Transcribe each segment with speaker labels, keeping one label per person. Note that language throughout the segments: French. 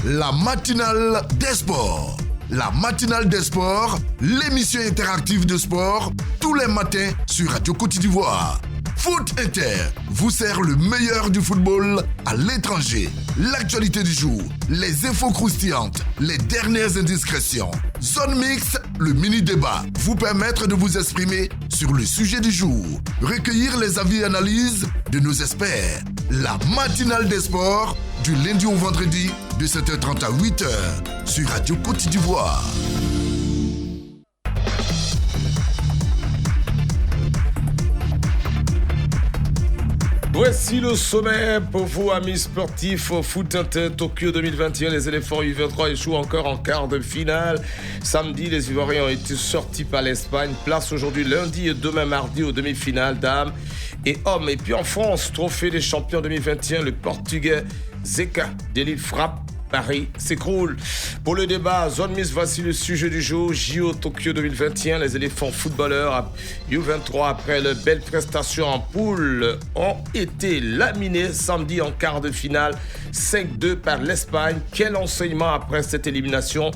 Speaker 1: la matinale des sports. La matinale des sports, l'émission interactive de sport, tous les matins sur Radio Côte d'Ivoire. Foot Inter vous sert le meilleur du football à l'étranger. L'actualité du jour, les infos croustillantes, les dernières indiscrétions. Zone Mix, le mini-débat, vous permettre de vous exprimer sur le sujet du jour. Recueillir les avis et analyses de nos experts. La matinale des sports, du lundi au vendredi, de 7h30 à 8h, sur Radio Côte d'Ivoire.
Speaker 2: Voici le sommet pour vous, amis sportifs. Foot Inter Tokyo 2021. Les éléphants U23 échouent encore en quart de finale. Samedi, les Ivoiriens ont été sortis par l'Espagne. Place aujourd'hui lundi et demain mardi aux demi-finales dames et hommes. Et puis en France, trophée des champions 2021, le Portugais Zeka Delille frappe. Paris s'écroule. Pour le débat, Zone Miss, voici le sujet du jour. JO Tokyo 2021, les éléphants footballeurs U23, après leur belle prestation en poule, ont été laminés samedi en quart de finale 5-2 par l'Espagne. Quel enseignement après cette élimination?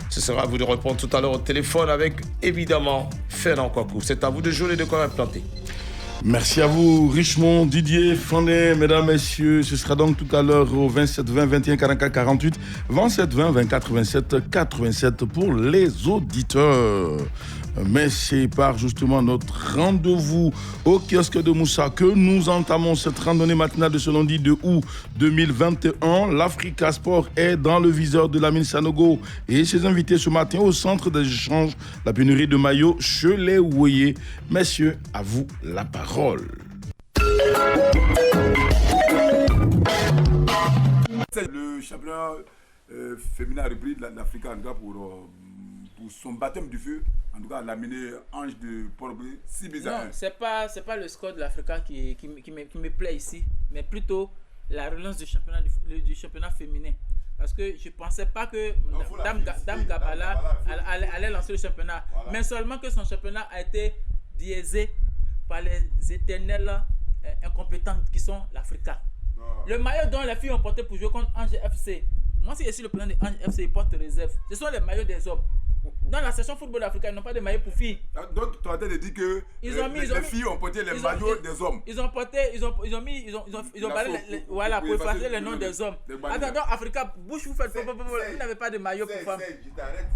Speaker 2: Ce sera à vous de répondre tout à l'heure au téléphone avec, évidemment, Fernand Kouakou. C'est à vous de jouer les deux coins implantés.
Speaker 3: Merci à vous, Richemont, Didier, Fandé, mesdames, messieurs. Ce sera donc tout à l'heure au 27 20 21 44 48, 27 20 24 27 87 pour les auditeurs. Mais c'est par justement notre rendez-vous au kiosque de Moussa que nous entamons cette randonnée matinale de ce lundi 2 août 2021. L'Africa Sport est dans le viseur de Lamine Sanogo et ses invités ce matin au centre d'échange, la pénurie de maillots chez les Ouoyés. Messieurs, à vous la parole.
Speaker 4: C'est le championnat féminin repris de l'Afrique en tout cas pour son baptême du feu, en tout cas l'amener Ange de Port-Bouillet 6 buts à 1.
Speaker 5: Non, c'est pas le score de l'Africa qui me plaît ici, mais plutôt la relance du championnat féminin. Parce que je ne pensais pas que Dame Gabala allait lancer le championnat, voilà. Mais seulement que son championnat a été biaisé par les éternels incompétents qui sont l'Africa. Le maillot dont les filles ont porté pour jouer contre Ange FC, moi si je suis le président de Ange FC, ils portent réserve. Ce sont les maillots des hommes. Dans la section football africain, ils n'ont pas de maillots pour filles.
Speaker 4: Donc tu as dit que les filles ont porté les maillots des hommes.
Speaker 5: Ils ont balayé voilà, pour effacer les noms des hommes. Attends, donc Africa, bouche vous faites, vous n'avez pas de maillot pour femmes.
Speaker 4: Je t'arrête.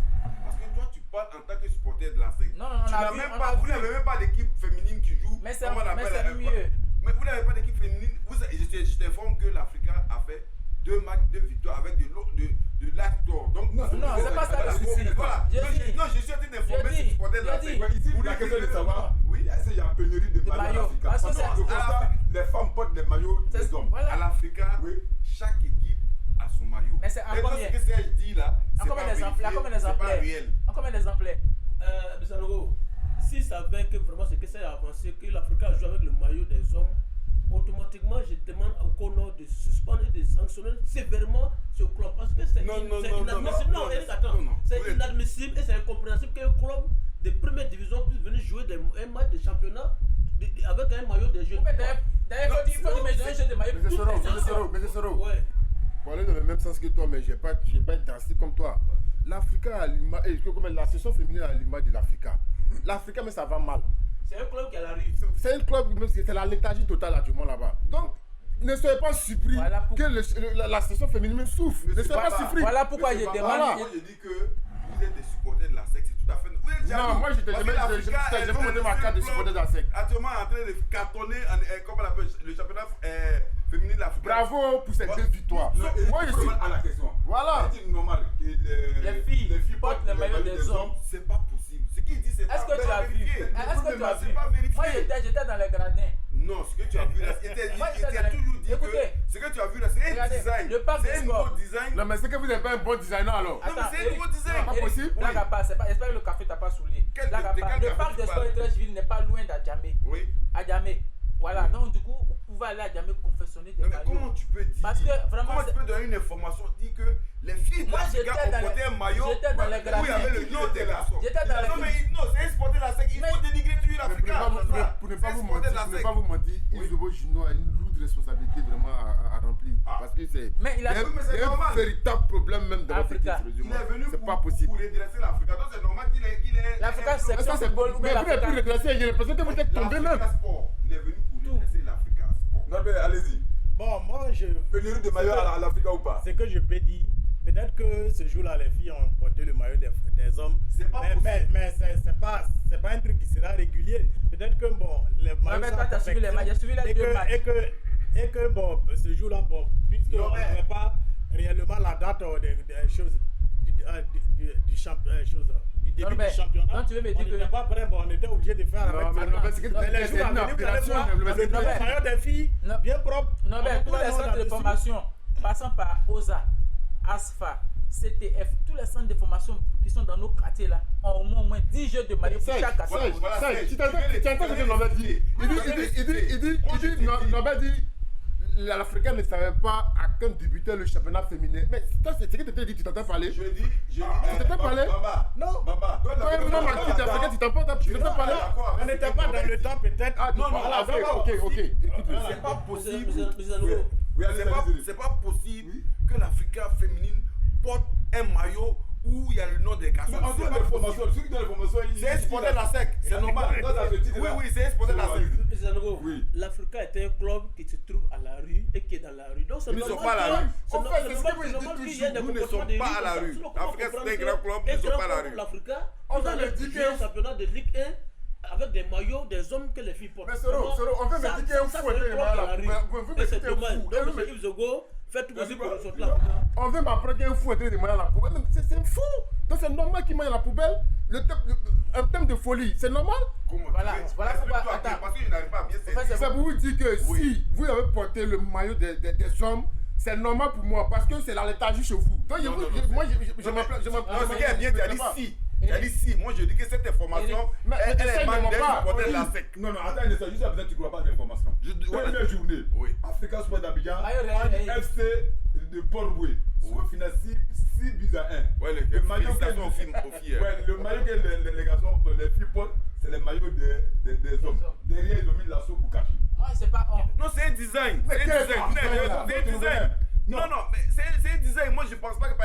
Speaker 4: Parce que toi tu parles en tant que supporter de l'Afrique.
Speaker 5: Non,
Speaker 4: vous n'avez même pas d'équipe féminine qui joue.
Speaker 5: Mais c'est mieux.
Speaker 4: Mais vous n'avez pas d'équipe féminine. Je t'informe que l'Africa a fait 2 matchs, 2 victoires avec de l'acteur. Donc,
Speaker 5: non, c'est pas ça le souci.
Speaker 4: Voilà. Non, je suis en train d'informer ces supporters de l'Afrique. Ici, pour la question de savoir, oui, est-ce qu'il y a une pénurie de maillots en Afrique? Parce que les femmes portent des maillots des hommes. À l'Africa, chaque équipe a son maillot.
Speaker 5: Mais c'est en combien?
Speaker 4: Ce que je dis là, c'est pas
Speaker 5: réel. En combien d'exemplaires?
Speaker 6: Si ça veut que vraiment c'est que ça a avancé, que l'Africa joue avec le maillot des hommes, automatiquement je demande au Cono de suspendre et de sanctionner sévèrement ce club parce que c'est inadmissible. C'est inadmissible et c'est incompréhensible qu'un club de première division puisse venir jouer un match de championnat avec un maillot des jeunes.
Speaker 5: D'ailleurs, il faut imaginer un jeu de maillot.
Speaker 7: Mais c'est Soro. Pour aller dans le même sens que toi, mais je n'ai pas être drastique comme toi. L'Africa, la session féminine à l'image de l'Africa. L'Africa, mais ça va mal.
Speaker 6: C'est un club qui a la rue.
Speaker 7: C'est un club, c'est la léthargie totale actuellement là-bas. Donc, ne soyez pas surpris que la session féminine souffre. Ne soyez pas surpris.
Speaker 5: Voilà pourquoi je demande.
Speaker 4: Moi, je dis que vous êtes des supporters de la SEC, c'est tout à fait.
Speaker 7: Non, moi, je t'ai jamais montré ma carte de supporter de la SEC.
Speaker 4: Actuellement, en train de cartonner, comment on appelle le championnat féminin de l'Afrique.
Speaker 7: Bravo pour ces 2 victoires.
Speaker 4: Moi, je suis à la question.
Speaker 7: Voilà.
Speaker 4: C'est normal que
Speaker 5: les filles portent les maillots des hommes.
Speaker 4: C'est pas possible. Ce qu'il dit, c'est pas
Speaker 5: vérifié. Est-ce que tu as vu? Moi, j'étais dans les gradins.
Speaker 4: Non, ce que tu as vu là, il t'a toujours dit que ce que tu as vu là, c'est un design. C'est un nouveau design.
Speaker 7: Non, mais c'est que vous n'êtes pas un bon designer alors.
Speaker 4: Non, mais c'est un nouveau design.
Speaker 7: C'est pas possible.
Speaker 5: J'espère que le café t'a pas saoulé. Le parc des sports très civils n'est pas loin d'Adjamé.
Speaker 4: Oui.
Speaker 5: Adjamé. Voilà, donc du coup, vous pouvez aller à Adjamé confectionner des maillots.
Speaker 4: Mais comment tu peux dire?
Speaker 5: Parce que vraiment.
Speaker 4: Comment tu peux donner une information, dire que les filles de l'Afrique ont porté un maillot où il y avait le nom des garçons? Non, c'est un sportif de la SEC. Il faut dénigrer tout l'Afrique.
Speaker 7: Pour ne pas vous mentir, Isobo Junior a une lourde d'autres responsabilités vraiment à remplir. Parce que c'est un véritable problème même de
Speaker 5: l'Afrique.
Speaker 4: Il est venu
Speaker 7: pas possible.
Speaker 4: Pour redresser l'Afrique. Donc c'est normal qu'il est...
Speaker 5: L'Afrique, c'est football.
Speaker 7: Mais vous n'êtes plus redressé, j'ai l'impression que vous êtes tombé même.
Speaker 4: Il est venu pour redresser l'Afrique sport. Non mais allez-y.
Speaker 8: Bon, moi je...
Speaker 4: Pénurie de maillot à l'Afrique ou pas?
Speaker 8: C'est que je peux dire. Peut-être que ce jour-là, les filles ont porté le maillot des hommes.
Speaker 4: C'est pas
Speaker 8: mais c'est pas un truc qui sera régulier. Peut-être que bon, les maillots.
Speaker 5: Mais toi, tu as suivi les matchs, suivi les deux matchs.
Speaker 8: Et que bon, ce jour-là, bon, puisqu'on n'avait pas réellement la date des choses du début du championnat.
Speaker 5: Non, tu veux me dire
Speaker 8: on n'était pas prêt, bon, on était obligé de faire avec les jours à venir, vous allez voir, le maillot des filles, bien propre.
Speaker 5: Non, mais tous les centres de formation, passant par OSA, ASFA, CTF, tous les centres de formation qui sont dans nos quartiers là, ont au moins 10 jeux de maillot pour chaque quartier.
Speaker 7: Tu entends ce que Nobel dit? Il dit, Nobel dit, l'Africain ne savait pas à quand débutait le championnat féminin. Mais toi, c'est ce que tu t'es dit, tu t'entends parler?
Speaker 4: Je dis,
Speaker 7: tu t'entends parler?
Speaker 8: Non.
Speaker 7: Toi, tu t'entends parler?
Speaker 8: On n'était pas dans le temps peut-être.
Speaker 7: Non, ok.
Speaker 4: C'est pas possible. C'est pas possible que l'Africain féminine porte un maillot où il y a le nom des garçons.
Speaker 7: Ceux qui donnent les formations,
Speaker 4: c'est exporté de la SEC, c'est normal. Oui, c'est exporté de la SEC.
Speaker 6: L'Africa est un club qui se trouve à la rue et qui est dans la rue. Donc,
Speaker 4: ils ne sont pas à la rue.
Speaker 6: C'est normal qu'il y ait des
Speaker 4: nous ne sommes pas à la rue. L'Africa, c'est un grand club, nous ne sommes pas à la rue.
Speaker 6: L'Africa, on a le championnat de Ligue 1 avec des maillots des hommes que les filles portent.
Speaker 7: Mais Soro, on veut me dire qu'il faut fouetter les maillots.
Speaker 6: C'est dommage. Donc, Yves Zogo fait tout possible pour sortir la poubelle.
Speaker 7: On veut m'apprendre qu'il faut fouetter les maillots à la poubelle. C'est fou. Donc c'est normal qu'il mange à la poubelle. Un thème de folie, c'est normal.
Speaker 5: Voilà pourquoi. Attends.
Speaker 4: Parce que je n'arrive pas à bien saisir.
Speaker 7: C'est pour vous dire que si vous avez porté le maillot des hommes, c'est normal pour moi parce que c'est la léthargie chez vous. Donc moi je m'appelle.
Speaker 4: Ce qui est bien, tu as dit si. Moi je dis que cette information, elle est mandée du côté de la SEC.
Speaker 7: Non, attends, juste à besoin, tu ne crois pas d'information. Première journée, Africa Sport d'Abidjan, FC de Port-Boué. Au final, 6 buts à 1.
Speaker 4: Ouais, le maillot
Speaker 7: que les garçons, les filles portent, c'est les maillots des hommes. Derrière, ils ont mis l'assaut pour cacher.
Speaker 5: C'est pas
Speaker 4: non, c'est un design. C'est un design. Non, mais c'est un design. Moi, je pense pas que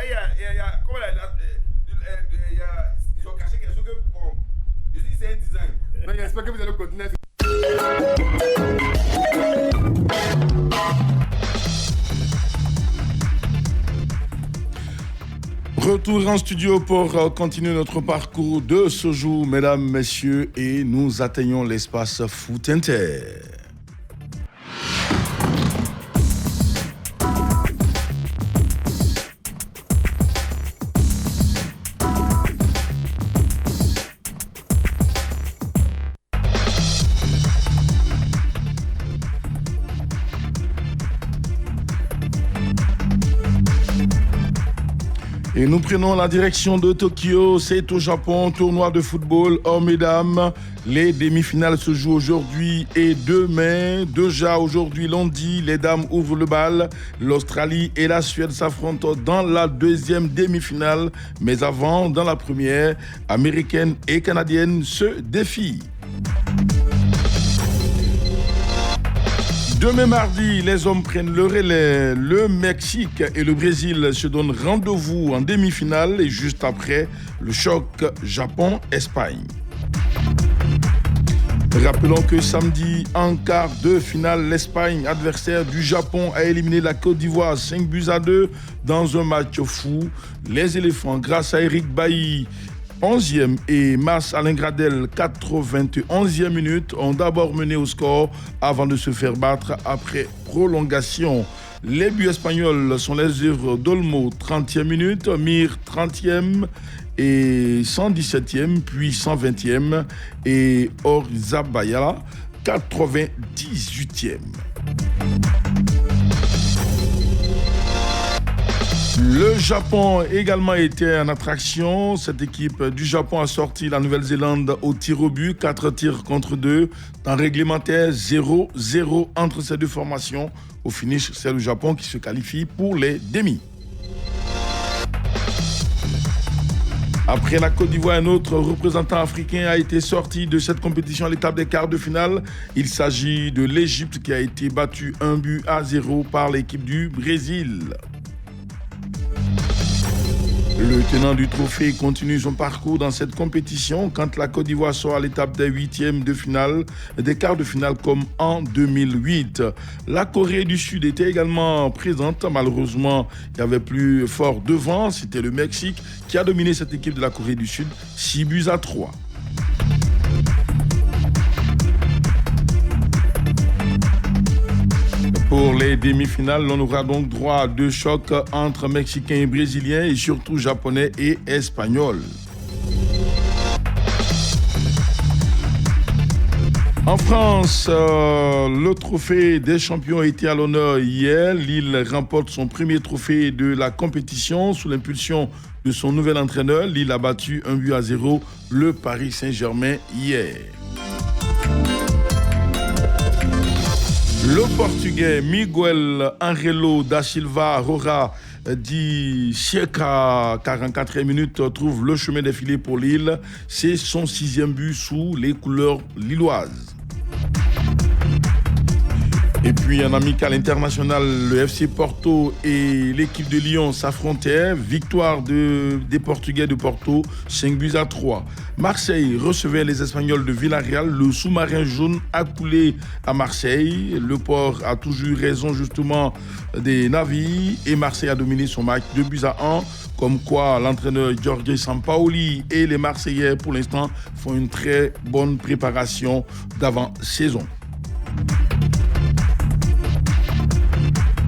Speaker 4: ils ont caché quelque chose que bon. Je dis c'est un design.
Speaker 7: Mais j'espère que vous allez continuer.
Speaker 3: Retour en studio pour continuer notre parcours de ce jour, mesdames, messieurs, et nous atteignons l'espace Foot Inter. Et nous prenons la direction de Tokyo, c'est au Japon, tournoi de football hommes-mesdames. Les demi-finales se jouent aujourd'hui et demain. Déjà aujourd'hui lundi, les dames ouvrent le bal. L'Australie et la Suède s'affrontent dans la deuxième demi-finale. Mais avant, dans la première, américaines et canadiennes se défient. Demain mardi, les hommes prennent le relais. Le Mexique et le Brésil se donnent rendez-vous en demi-finale et juste après, le choc Japon-Espagne. Rappelons que samedi, en quart de finale, l'Espagne, adversaire du Japon, a éliminé la Côte d'Ivoire 5-2 dans un match fou. Les éléphants, grâce à Eric Bailly, 11e et Mas Alain Gradel, 91e minute, ont d'abord mené au score avant de se faire battre après prolongation. Les buts espagnols sont les œuvres d'Olmo, 30e minute, Mir, 30e et 117e, puis 120e, et Orzabaya, 98e. Le Japon également été en attraction. Cette équipe du Japon a sorti la Nouvelle-Zélande au tir au but, 4 tirs contre 2. Temps réglementaire 0-0 entre ces deux formations. Au finish, c'est le Japon qui se qualifie pour les demi. Après la Côte d'Ivoire, un autre représentant africain a été sorti de cette compétition à l'étape des quarts de finale. Il s'agit de l'Égypte qui a été battue 1-0 par l'équipe du Brésil. Le tenant du trophée continue son parcours dans cette compétition quand la Côte d'Ivoire sort à l'étape des huitièmes de finale, des quarts de finale comme en 2008. La Corée du Sud était également présente. Malheureusement, il y avait plus fort devant. C'était le Mexique qui a dominé cette équipe de la Corée du Sud, 6-3. Pour les demi-finales, on aura donc droit à 2 chocs entre Mexicains et Brésiliens et surtout Japonais et Espagnols. En France, le trophée des champions a été à l'honneur hier. Lille remporte son premier trophée de la compétition sous l'impulsion de son nouvel entraîneur. Lille a battu 1-0 le Paris Saint-Germain hier. Le Portugais Miguel Angelo da Silva Roura dit circa 44e minute trouve le chemin des filets pour Lille. C'est son 6e but sous les couleurs lilloises. Et puis en amical international, le FC Porto et l'équipe de Lyon s'affrontaient. Victoire des Portugais de Porto, 5-3. Marseille recevait les Espagnols de Villarreal. Le sous-marin jaune a coulé à Marseille. Le port a toujours raison justement des navires et Marseille a dominé son match 2-1. Comme quoi l'entraîneur Jorge Sampaoli et les Marseillais pour l'instant font une très bonne préparation d'avant-saison.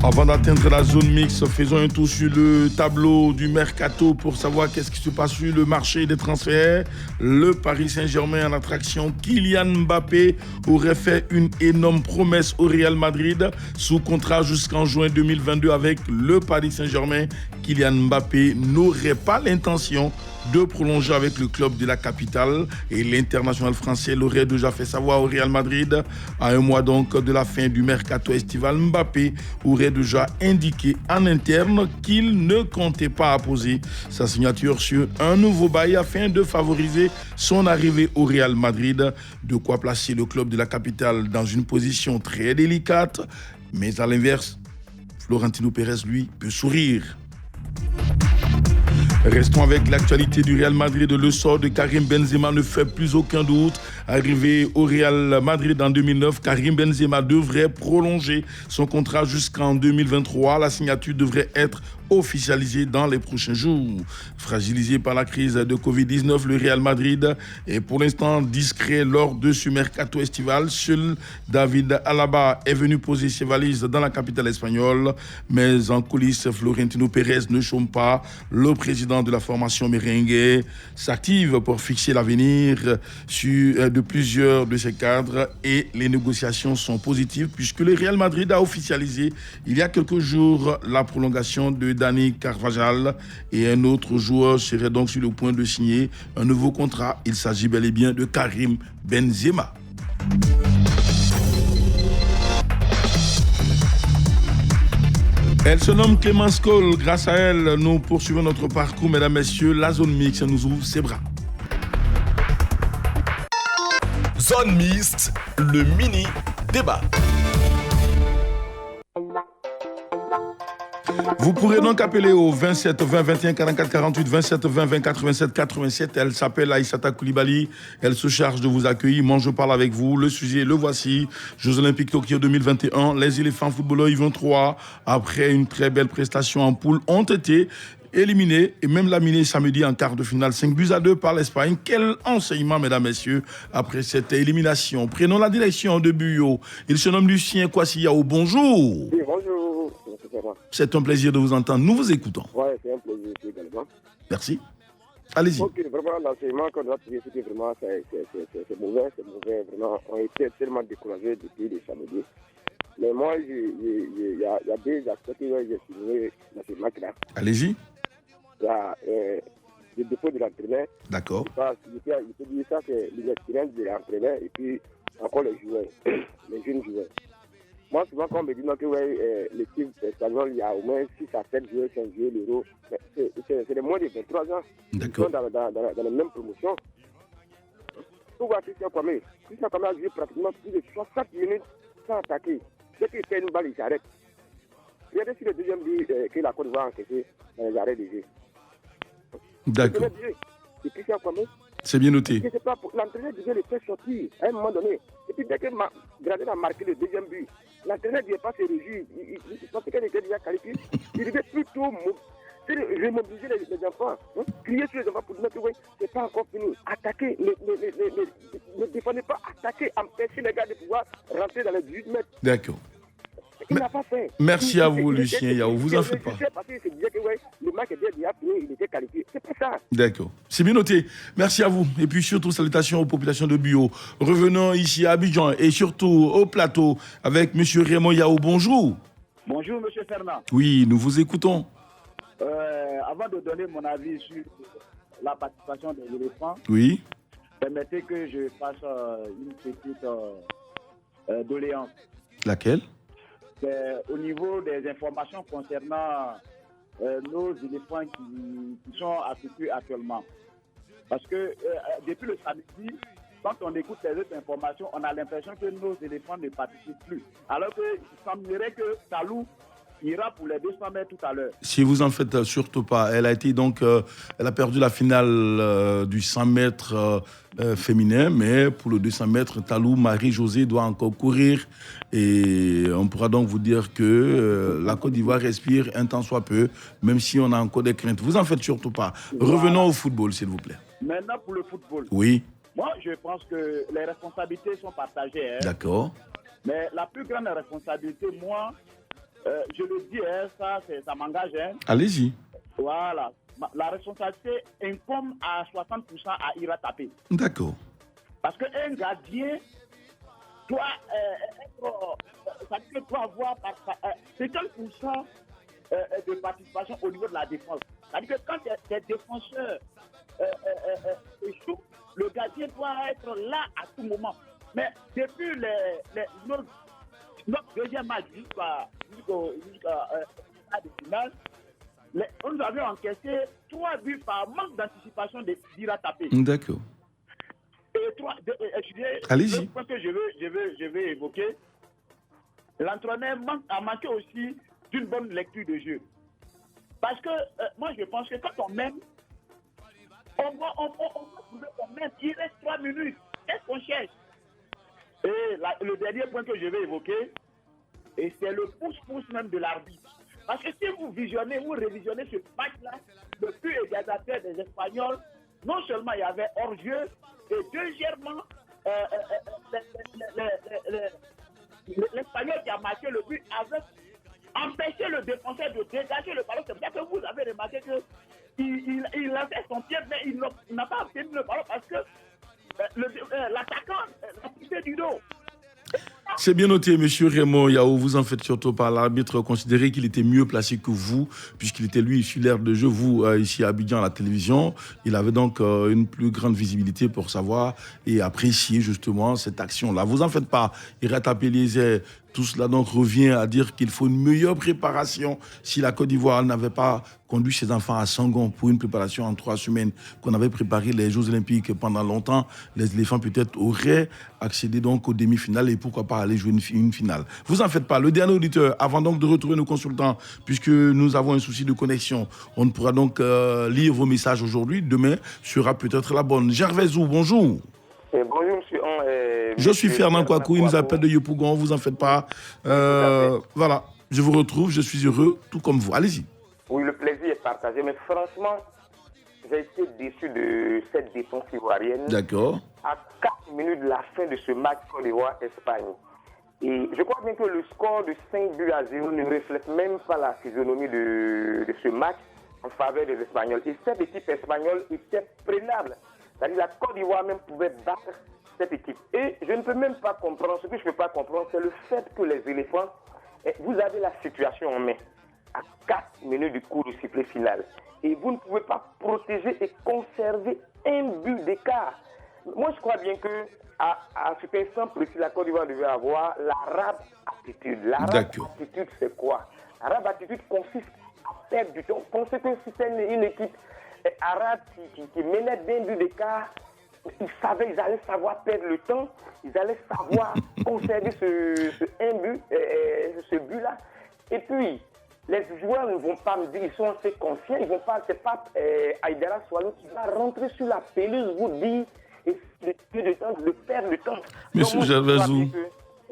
Speaker 3: Avant d'atteindre la zone mixte, faisons un tour sur le tableau du mercato pour savoir qu'est-ce qui se passe sur le marché des transferts. Le Paris Saint-Germain en attraction, Kylian Mbappé aurait fait une énorme promesse au Real Madrid sous contrat jusqu'en juin 2022 avec le Paris Saint-Germain. Kylian Mbappé n'aurait pas l'intention de prolonger avec le club de la capitale et l'international français l'aurait déjà fait savoir au Real Madrid. À un mois donc de la fin du mercato estival, Mbappé aurait déjà indiqué en interne qu'il ne comptait pas apposer sa signature sur un nouveau bail afin de favoriser son arrivée au Real Madrid. De quoi placer le club de la capitale dans une position très délicate. Mais à l'inverse, Florentino Pérez, lui, peut sourire. Restons avec l'actualité du Real Madrid. Le sort de Karim Benzema ne fait plus aucun doute. Arrivé au Real Madrid en 2009, Karim Benzema devrait prolonger son contrat jusqu'en 2023. La signature devrait être officialisée dans les prochains jours. Fragilisé par la crise de Covid-19, le Real Madrid est pour l'instant discret lors de ce mercato estival. Seul David Alaba est venu poser ses valises dans la capitale espagnole. Mais en coulisses, Florentino Pérez ne chôme pas. Le président de la formation merengue s'active pour fixer l'avenir de plusieurs de ses cadres et les négociations sont positives puisque le Real Madrid a officialisé il y a quelques jours la prolongation de Dani Carvajal et un autre joueur serait donc sur le point de signer un nouveau contrat. Il s'agit bel et bien de Karim Benzema. Elle se nomme Clémence Cole. Grâce à elle, nous poursuivons notre parcours. Mesdames, Messieurs, la zone mixte nous ouvre ses bras.
Speaker 9: Zone mixte, le mini-débat.
Speaker 3: Vous pourrez donc appeler au 27 20 21 44 48, 27 20 20 87 87. Elle s'appelle Aïssata Koulibaly. Elle se charge de vous accueillir. Moi, je parle avec vous. Le sujet, le voici. Jeux Olympiques Tokyo 2021. Les éléphants footballeurs U23, après une très belle prestation en poule, ont été éliminés et même laminés samedi en quart de finale 5-2 par l'Espagne. Quel enseignement, mesdames, messieurs, après cette élimination. Prenons la direction de Buyo. Il se nomme Lucien Kwasiao. Bonjour.
Speaker 10: Oui, bonjour.
Speaker 3: C'est un plaisir de vous entendre. Nous vous écoutons.
Speaker 10: Oui, c'est un plaisir également.
Speaker 3: Merci. Allez-y.
Speaker 10: Ok, vraiment, l'enseignement qu'on a tiré, c'était vraiment, c'est mauvais, vraiment. On était tellement découragés depuis le samedi. Mais moi, il y a deux aspects que j'ai signalés dans ce match-là.
Speaker 3: Allez-y.
Speaker 10: Il y a le défaut de l'entraîneur.
Speaker 3: D'accord.
Speaker 10: Je peux dire ça, c'est l'expérience de l'entraîneur et puis encore les joueurs, les jeunes joueurs. Moi, souvent, quand on me dit que l'équipe espagnole, il y a au moins 6 à 7 joueurs qui ont joué l'Euro. C'est les moins de 23 ans qui sont dans la même promotion. Pour voir Christian Kwame a joué pratiquement plus de 60 minutes sans attaquer. Dès qu'il fait une balle, il s'arrête. Regardez si le deuxième but que la Côte d'Ivoire a encaissé dans les arrêts de jeu.
Speaker 3: D'accord.
Speaker 10: C'est Christian Kwame.
Speaker 3: C'est bien noté.
Speaker 10: Je ne sais pas, l'entraîneur devait le faire sortir à un moment donné. Et puis dès que Gradel a marqué le deuxième but, l'entraîneur ne devait pas se réjouir. Il pensait qu'elle était déjà qualifiée. Il devait plutôt remobiliser les enfants. Crier sur les enfants pour dire que oui, ce n'est pas encore fini. Attaquer, ne défendez pas, attaquer, empêcher les gars de pouvoir rentrer dans les 18 mètres.
Speaker 3: D'accord.
Speaker 10: Il n'a pas fait.
Speaker 3: Merci à vous, Lucien Yao. Vous en faites pas.
Speaker 10: Parce qu'il se disait que ouais, le match était déjà fini, il était qualifié. C'est pas ça.
Speaker 3: D'accord. C'est bien noté. Merci à vous. Et puis surtout, salutations aux populations de Bio. Revenons ici à Abidjan et surtout au plateau avec M. Raymond Yao. Bonjour.
Speaker 11: Bonjour, M. Fernand.
Speaker 3: Oui, nous vous écoutons.
Speaker 11: Avant de donner mon avis sur la participation des éléphants,
Speaker 3: oui,
Speaker 11: permettez que je fasse une petite doléance.
Speaker 3: Laquelle?
Speaker 11: Au niveau des informations concernant nos éléphants qui sont affectés actuellement. Parce que depuis le samedi, quand on écoute les autres informations, on a l'impression que nos éléphants ne participent plus. Alors qu'il semblerait que Talou ira pour les 200 mètres tout à l'heure.
Speaker 3: Si vous en faites surtout pas, elle a perdu la finale du 100 mètres féminin, mais pour le 200 mètres, Talou Marie-Josée doit encore courir et on pourra donc vous dire que la Côte d'Ivoire respire un temps soit peu, même si on a encore des craintes. Vous en faites surtout pas. Voilà. Revenons au football, s'il vous plaît.
Speaker 11: Maintenant pour le football.
Speaker 3: Oui.
Speaker 11: Moi, je pense que les responsabilités sont partagées.
Speaker 3: D'accord.
Speaker 11: Mais la plus grande responsabilité, moi, je le dis, ça m'engage.
Speaker 3: Allez-y.
Speaker 11: Voilà. La responsabilité incombe à 60% à Ira Tapé.
Speaker 3: D'accord.
Speaker 11: Parce qu'un gardien doit avoir 50% de participation au niveau de la défense. C'est-à-dire que quand les défenseurs échouent, le gardien doit être là à tout moment. Mais depuis notre deuxième match jusqu'à la finale, nous avions encaissé 3 buts par manque d'anticipation d'Ira Tapé.
Speaker 3: D'accord. Allez-y.
Speaker 11: Le point que je veux évoquer, l'entraîneur a manqué aussi d'une bonne lecture de jeu. Parce que moi je pense que quand on mène, on va trouver qu'on mène. Il reste 3 minutes. Qu'est-ce qu'on cherche? Et le dernier point que je vais évoquer, et c'est le pouce-pouce même de l'arbitre. Parce que si vous révisionnez ce match-là, le plus égalisateur des Espagnols, non seulement il y avait hors-jeu, et deuxièmement, l'Espagnol qui a marqué le but avait empêché le défenseur de dégager le ballon. C'est pour ça que vous avez remarqué qu'il lançait son pied, mais il n'a pas obtenu le ballon parce que l'attaquant l'a poussé du dos.
Speaker 3: C'est bien noté, monsieur Raymond Yao. Vous en faites surtout par l'arbitre considéré qu'il était mieux placé que vous, puisqu'il était lui issu l'air de jeu. Vous, ici à Abidjan, à la télévision, il avait donc une plus grande visibilité pour savoir et apprécier justement cette action-là. Vous en faites pas. Ira Tapé Eliezer, tout cela donc revient à dire qu'il faut une meilleure préparation. Si la Côte d'Ivoire n'avait pas conduit ses enfants à Sangon pour une préparation en 3 semaines, qu'on avait préparé les Jeux Olympiques pendant longtemps, les éléphants peut-être auraient accédé donc aux demi-finales et pourquoi pas aller jouer une finale. Vous en faites pas. Le dernier auditeur, avant donc de retrouver nos consultants, puisque nous avons un souci de connexion, on ne pourra donc lire vos messages aujourd'hui. Demain sera peut-être la bonne. Gervaisou, bonjour.
Speaker 10: Bonjour, monsieur.
Speaker 3: Je suis Fernand Kouakou, il nous appelle de Yopougon, vous en faites pas. Voilà, je vous retrouve, je suis heureux, tout comme vous. Allez-y.
Speaker 10: Oui, le plaisir est partagé, mais franchement, j'ai été déçu de cette défense ivoirienne.
Speaker 3: D'accord.
Speaker 10: À 4 minutes de la fin de ce match Côte d'Ivoire-Espagne. Et je crois bien que le score de 5-0 ne reflète même pas la physionomie de ce match en faveur des Espagnols. Et cette équipe espagnole était prenable. C'est-à-dire la Côte d'Ivoire même pouvait battre cette équipe. Et je ne peux même pas comprendre, ce que je ne peux pas comprendre, c'est le fait que les éléphants, vous avez la situation en main, à 4 minutes du coup du sifflet final. Et vous ne pouvez pas protéger et conserver un but d'écart. moi je crois bien que à cet instant précis, la Côte d'Ivoire devait avoir l'arabe attitude. L'arabe attitude, c'est quoi? L'arabe attitude consiste à perdre du temps. Pensez que si c'est une équipe arabe qui menait d'un but d'écart, ils allaient savoir perdre le temps, ils allaient savoir conserver ce but-là. Et puis, les joueurs ne vont pas me dire, ils sont assez conscients, ils vont pas, c'est pas Aïdara Swallow qui va rentrer sur la pelouse, vous dire, et de perdre le temps.
Speaker 3: Monsieur Gervaisou,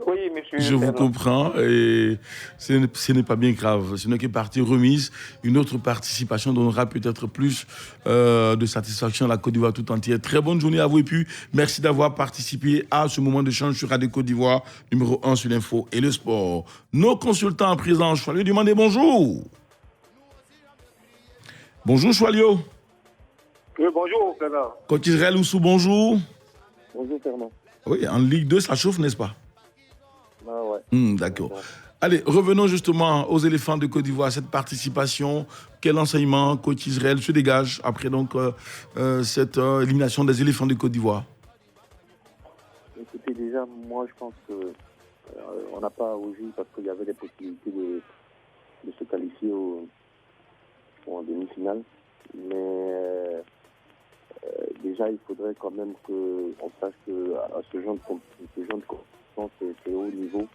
Speaker 10: oui, monsieur.
Speaker 3: Je vous comprends et ce n'est pas bien grave. Ce n'est que partie remise. Une autre participation donnera peut-être plus de satisfaction à la Côte d'Ivoire tout entière. Très bonne journée à vous et puis merci d'avoir participé à ce moment d'échange sur Radio Côte d'Ivoire, numéro 1 sur l'info et le sport. Nos consultants en présence, je vais lui demander bonjour. Bonjour Choualio.
Speaker 12: Oui, bonjour Fernand.
Speaker 3: Coach Israël Oussou, bonjour.
Speaker 12: Bonjour Fernand.
Speaker 3: Oui, en Ligue 2, ça chauffe, n'est-ce pas?
Speaker 12: Ah ouais.
Speaker 3: D'accord. Allez, revenons justement aux éléphants de Côte d'Ivoire, cette participation. Quel enseignement, coach Israël, se dégage après donc cette élimination des éléphants de Côte d'Ivoire?
Speaker 12: Écoutez, déjà, moi je pense que on n'a pas rougi parce qu'il y avait des possibilités de se qualifier en demi-finale. Mais déjà, il faudrait quand même qu'on sache qu'à ce genre de compétition, c'est haut niveau.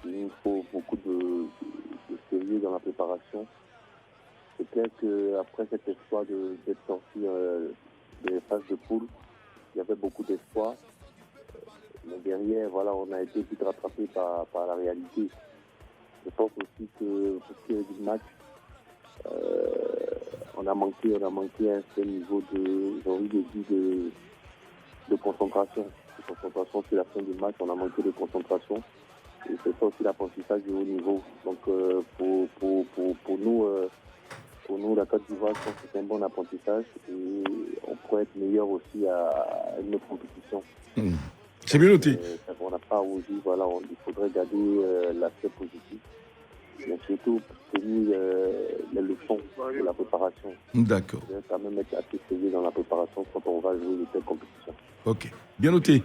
Speaker 12: Il nous faut beaucoup de sérieux dans la préparation. C'est clair qu'après cet espoir d'être sorti des phases de poule, il y avait beaucoup d'espoir. Mais derrière, voilà, on a été vite rattrapé par la réalité. Je pense aussi que pour ce qui est du match, on a manqué un certain niveau de concentration. De concentration sur la fin du match, on a manqué de concentration. Et c'est ça aussi l'apprentissage du haut niveau. Donc pour nous, la Côte d'Ivoire, je pense que c'est un bon apprentissage et on pourrait être meilleur aussi à une autre compétition.
Speaker 3: C'est bien noté.
Speaker 12: On n'a pas rougi, voilà, il faudrait garder l'aspect positif. Mais surtout, tenir les leçons de la préparation.
Speaker 3: D'accord.
Speaker 12: Il faut quand même être assez sérieux dans la préparation quand on va jouer de telles compétitions.
Speaker 3: Ok, bien noté.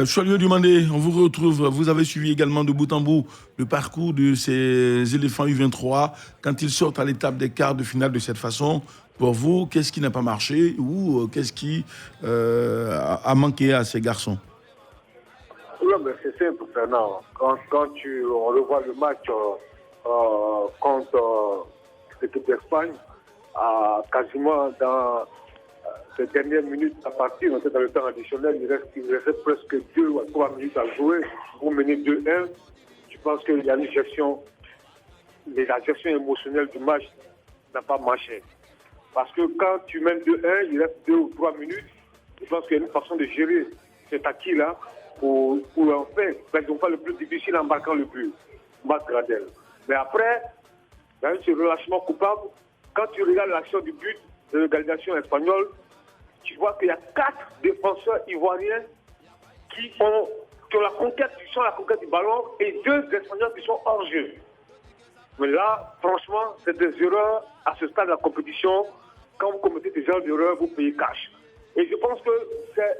Speaker 3: Choualio Dumandé, on vous retrouve. Vous avez suivi également de bout en bout le parcours de ces éléphants U23 quand ils sortent à l'étape des quarts de finale de cette façon. Pour vous, qu'est-ce qui n'a pas marché ou qu'est-ce qui a manqué à ces garçons?
Speaker 13: Oui, mais c'est simple, Fernand. Quand on revoit le match contre l'équipe d'Espagne, quasiment dans ces dernières minutes à partir, on était dans le temps additionnel, il restait presque 2 ou 3 minutes à jouer pour mener 2-1. Je pense qu'il y a une gestion, mais la gestion émotionnelle du match n'a pas marché. Parce que quand tu mènes 2-1, il reste 2 ou 3 minutes, je pense qu'il y a une façon de gérer cet acquis-là pour en faire, ils pas le plus difficile en marquant le but, Marc Gradel. Mais après, il y a ce relâchement coupable. Quand tu regardes l'action du but de l'égalisation espagnole, tu vois qu'il y a 4 défenseurs ivoiriens qui ont la conquête du ballon et 2 Espagnols qui sont hors jeu. Mais là, franchement, c'est des erreurs à ce stade de la compétition. Quand vous commettez des genres d'erreurs, vous payez cash. Et je pense que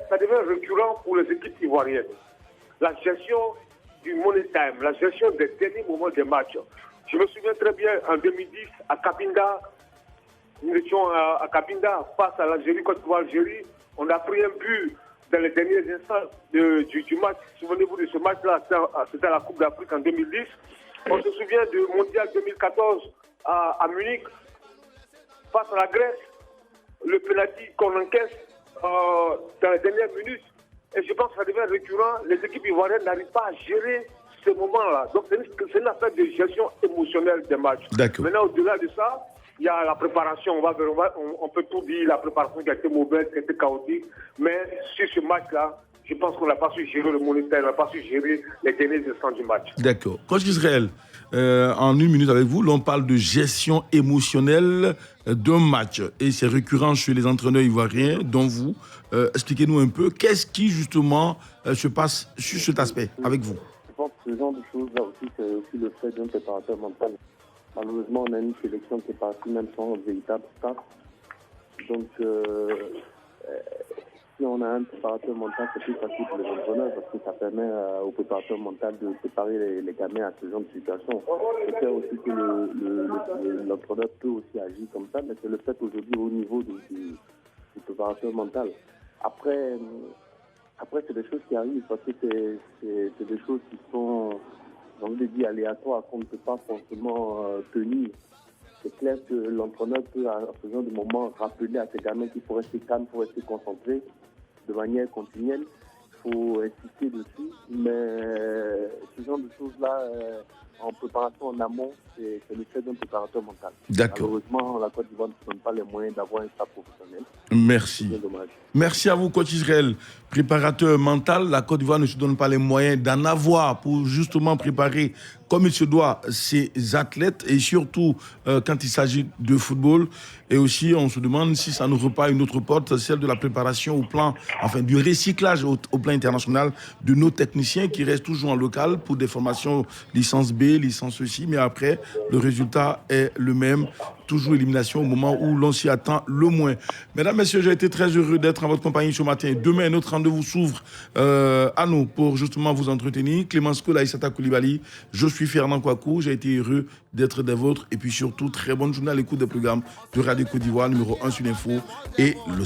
Speaker 13: ça devient récurrent pour les équipes ivoiriennes. La gestion du money time, la gestion des derniers moments des matchs. Je me souviens très bien, en 2010, à Cabinda, nous étions à Cabinda face à l'Algérie, Côte d'Ivoire, Algérie. On a pris un but dans les derniers instants du match. Souvenez-vous de ce match-là, c'était à la Coupe d'Afrique en 2010. On se souvient du Mondial 2014 à Munich, face à la Grèce, le penalty qu'on encaisse dans les dernières minutes. Et je pense que ça devient récurrent. Les équipes ivoiriennes n'arrivent pas à gérer ce moment-là. Donc c'est une affaire de gestion émotionnelle des matchs. Maintenant, au-delà de ça, il y a la préparation. On peut tout dire, la préparation qui a été mauvaise, qui a été chaotique. Mais sur ce match-là, je pense qu'on n'a pas su gérer le monétaire, on n'a pas su gérer les derniers instants du match. D'accord.
Speaker 3: Coach Israël, en 1 minute avec vous, l'on parle de gestion émotionnelle d'un match. Et c'est récurrent chez les entraîneurs ivoiriens, dont vous. Expliquez-nous un peu, qu'est-ce qui justement se passe sur cet aspect avec vous?
Speaker 12: Je pense que ce genre de choses-là aussi, c'est aussi le fait d'un préparateur mental. Malheureusement, on a une sélection qui est partie même sans véritable staff. Donc, si on a un préparateur mental, c'est plus facile pour les entraîneurs parce que ça permet au préparateur mental de préparer les gamins à ce genre de situation. C'est faire aussi que l'entraîneur peut aussi agir comme ça, mais c'est le fait aujourd'hui au niveau du préparateur mental. Après, c'est des choses qui arrivent parce que c'est des choses qui sont, j'ai envie de dire, aléatoires, qu'on ne peut pas forcément tenir. C'est clair que l'entraîneur peut, à ce genre de moment, rappeler à ses gamins qu'il faut rester calme, il faut rester concentré de manière continuelle. Il faut insister dessus. Mais ce genre de choses-là, en préparation en amont, c'est le fait d'un préparateur mental.
Speaker 3: D'accord.
Speaker 12: Malheureusement, la Côte d'Ivoire ne se donne pas les moyens d'avoir un staff professionnel.
Speaker 3: Merci.
Speaker 12: C'est dommage.
Speaker 3: Merci à vous, coach Israël. Préparateur mental, la Côte d'Ivoire ne se donne pas les moyens d'en avoir pour justement préparer comme il se doit ses athlètes et surtout quand il s'agit de football. Et aussi, on se demande si ça n'ouvre pas une autre porte, celle de la préparation au plan, enfin du recyclage au plan international de nos techniciens qui restent toujours en local pour des formations licence B, licence ceci, mais après, le résultat est le même. Toujours élimination au moment où l'on s'y attend le moins. Mesdames, Messieurs, j'ai été très heureux d'être en votre compagnie ce matin. Demain, notre rendez-vous s'ouvre à nous pour justement vous entretenir. Clémence Koula, Issata Koulibaly, je suis Fernand Kouakou. J'ai été heureux d'être des vôtres. Et puis surtout, très bonne journée à l'écoute des programmes de Radio Côte d'Ivoire, numéro 1 sur l'info et le sport.